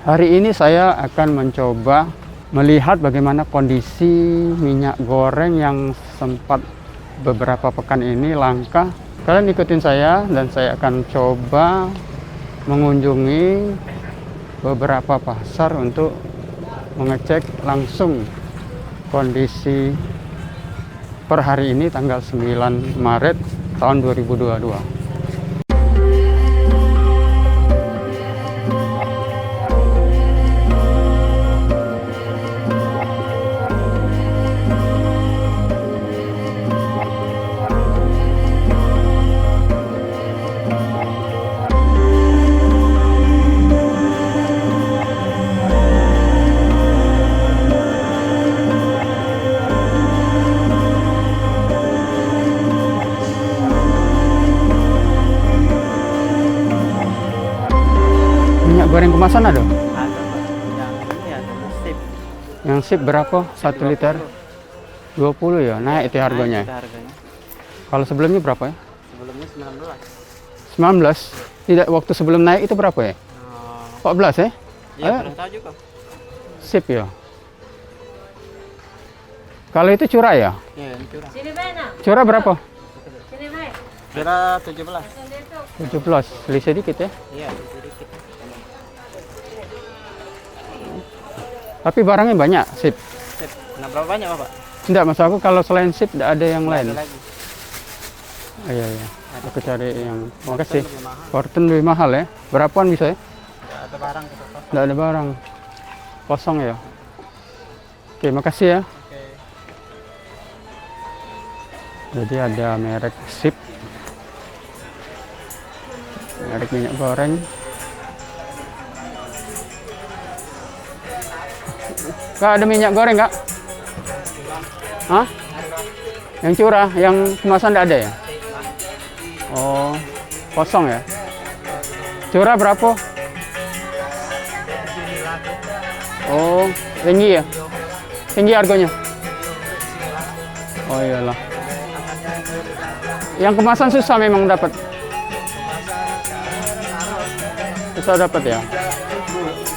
Hari ini saya akan mencoba melihat bagaimana kondisi minyak goreng yang sempat beberapa pekan ini langka. Kalian ikutin saya dan saya akan coba mengunjungi beberapa pasar untuk mengecek langsung kondisi per hari ini tanggal 9 Maret tahun 2022. Minyak goreng kemasan ada? Ada Pak. Yang ini ada sip. Yang sip berapa? 1 liter? 20 ya? Naik itu harganya. Naik itu harganya. Kalau sebelumnya berapa ya? Sebelumnya 19. 19? Tidak, waktu sebelum naik itu berapa ya? 14 ya? Iya, belum tahu juga. Sip ya? Kalau itu curah ya? Iya, ini curah. Curah berapa? Curah 17. 17, selisih dikit ya? Iya, sedikit. Tapi barangnya banyak, sip. Sip. Nah, berapa banyak Bapak? Tidak, maksud aku kalau selain sip tidak ada yang lain. Ada lagi. Oh, iya, iya. Aku cari yang, makasih. Lebih mahal. Korten lebih mahal ya? Berapaan bisa ya? Nggak ada barang kita Pak. Tidak ada barang. Kosong ya? Oke, makasih ya. Oke. Jadi ada merek sip. Merek minyak goreng. Kak, ada minyak goreng Kak? Hah? Yang curah, yang kemasan tidak ada ya? Oh, kosong ya? Curah berapa? Oh, tinggi ya? Tinggi harganya? Oh iyalah. Yang kemasan susah memang dapat? Susah dapat ya?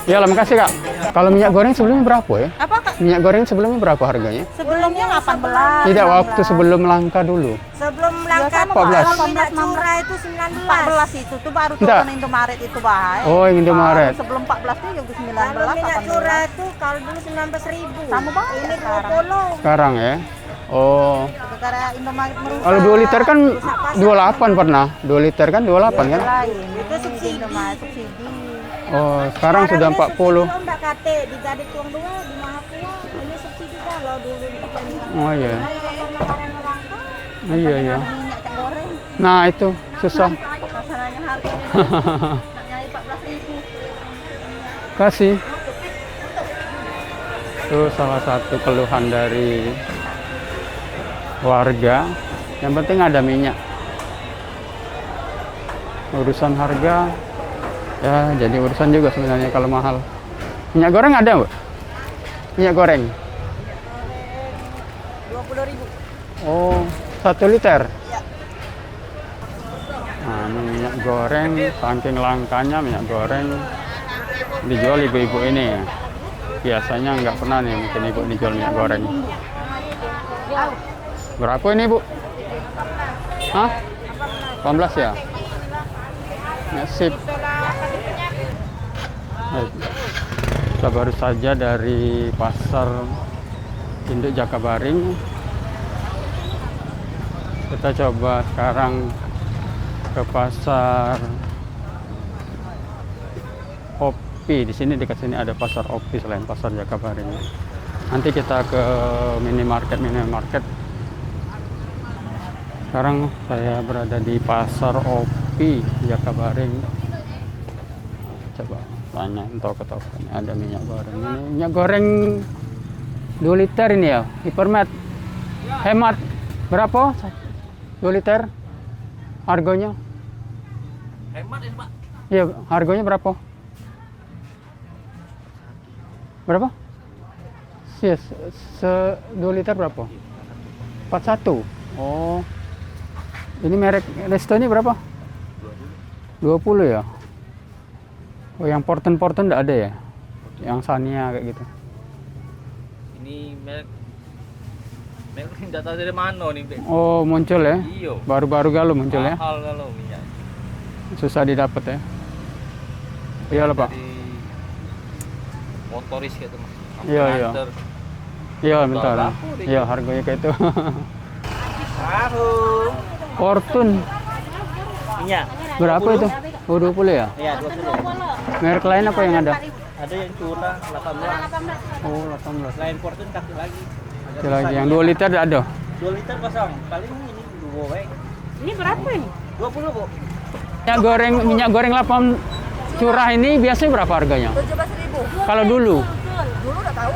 Iyalah, makasih Kak. Kalau minyak goreng sebelumnya berapa ya? Apa Kak? Minyak goreng sebelumnya berapa harganya? Sebelumnya 18. Tidak, waktu sebelum langka dulu. Sebelum langka 14. kalau minyak curah itu 19. 14 itu tuh baru Enggak. turun Indomaret itu bahaya. Oh, yang Indomaret. Sebelum 14 itu juga 19. Kalau minyak curah itu kalau dulu 19.000. Sama banget Ini sekarang. 20. Sekarang ya? Oh. Gara Indomaret merusak. Kalau 2 liter kan 28 pernah. 2 liter kan 28 kan? Lain. Itu subsidi. Indomaret subsidi. Oh, sekarang sudah 40. Kalau enggak kate digadik tuang dua di Mahapua ini subsidi kalau dulu itu. Oh iya. Kemarin langka Iya, iya. Minyak goreng. Nah, itu susah. Pasarannya harganya nyari 14.000. Kasih. Itu salah satu keluhan dari warga. Yang penting ada minyak. Urusan harga ya jadi urusan juga sebenarnya kalau mahal. Minyak goreng ada, Bu? Minyak goreng. 20.000. Oh, 1 liter. Iya. Nah, ini minyak goreng, saking langkanya minyak goreng dijual ibu-ibu ini. Biasanya nggak pernah nih mungkin ibu dijual minyak goreng. Berapa ini, Bu? Hah? 18 ya? Ya, sip. Baik. Kita baru saja dari pasar induk Jakabaring. Kita coba sekarang ke pasar Opi. Di sini dekat sini ada pasar Opi selain pasar Jakabaring. Nanti kita ke minimarket. Sekarang saya berada di pasar Opi Jakabaring. Coba tanya toko-toko ini ada minyak goreng. Ini minyak goreng 2 liter ini ya, Hipermat. Hemat berapa? 2 liter harganya? Hemat ini Pak. Iya, harganya berapa? Berapa? Yes, 2 liter berapa? 41. Oh. Ini merek Resto ini berapa? 20 ya? Oh, yang porten-porten enggak ada ya? yang Sania kayak gitu. Ini merek nggak tahu dari mana nih, Bek. Oh, muncul ya? Iya. Baru-baru galau muncul ya? Mahal kalau minyak. Susah didapat ya? Iya lah Pak. Dari motoris gitu mas. Iya, iya. Antar. Iya bentar. Laku deh. Iya harganya kayak itu. Baru. Fortune Minyak. berapa itu? Oh 20 ya? Iya 20. Merek lain apa yang ada? Ada yang curah 18. Oh 18. Selain Fortune kasih lagi. Ada lagi yang 2 liter ada? 2 liter kosong. Paling ini 2 wek. Ini berapa ini? 20 Bu. Minyak goreng 8 curah ini biasanya berapa harganya? 17.000. Kalau dulu? Dulu udah tahu.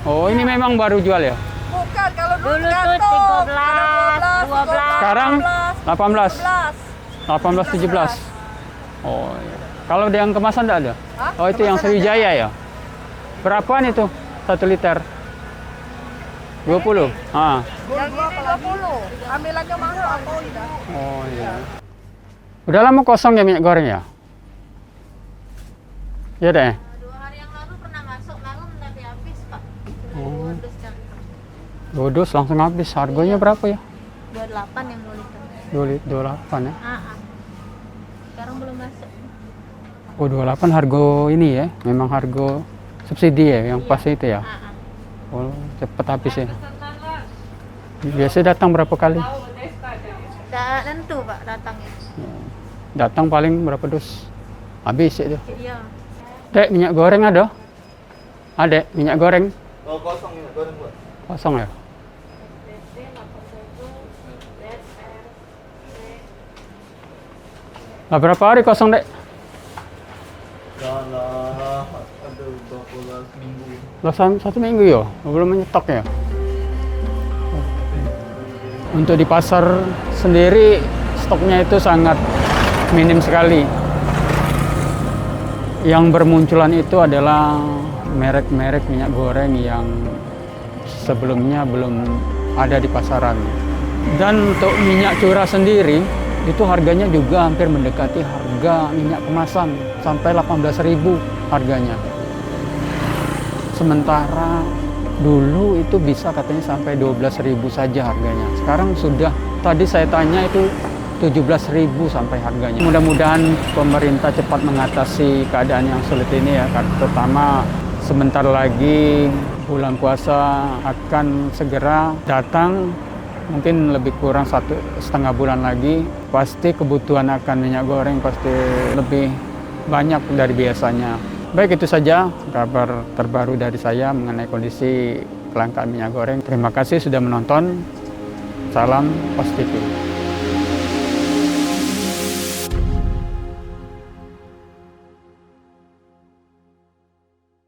Oh ini memang baru jual ya? Bukan, kalau dulu Dulu tuh kantor. 13, 12. Sekarang 18? 11. 18, 17? Oh iya. Kalau yang kemasan enggak ada? Hah? Oh itu yang Kemasan Sriwijaya ya? Berapaan itu? 1 liter? 20? Ah. Yang ini 20. Ambilannya mahal apa udah? Oh iya. Udah lama kosong ya minyak goreng ya? Iya deh. 2 hari yang lalu pernah masuk malam tapi habis Pak. Oh. Modus kan. Dodos langsung habis. Harganya berapa ya? 28 yang 2 liter. 28 ya? Sekarang belum masuk. Oh 28 harga ini ya? Memang harga subsidi ya? Yang pas itu ya? Oh cepet habis ya? Biasanya datang berapa kali? Tidak tentu Pak datangnya. Datang paling berapa dus? Habis itu. Iya. Dek, minyak goreng ada? Ada minyak goreng? Oh kosong minyak goreng Bu. Kosong ya? Nah, berapa hari kosong dek? Dalam aduh 12 minggu. Lah 1 minggu ya? Belum menyetok ya? Untuk di pasar sendiri stoknya itu sangat minim sekali. Yang bermunculan itu adalah merek-merek minyak goreng yang sebelumnya belum ada di pasaran. Dan untuk minyak curah sendiri itu harganya juga hampir mendekati harga minyak kemasan sampai 18.000 harganya. Sementara dulu itu bisa katanya sampai 12.000 saja harganya. Sekarang sudah, tadi saya tanya itu 17.000 sampai harganya. Mudah-mudahan pemerintah cepat mengatasi keadaan yang sulit ini ya, terutama sebentar lagi bulan puasa akan segera datang, mungkin lebih kurang 1,5 bulan lagi. Pasti kebutuhan akan minyak goreng pasti lebih banyak dari biasanya. Baik, itu saja kabar terbaru dari saya mengenai kondisi kelangkaan minyak goreng. Terima kasih sudah menonton. Salam Pos TV.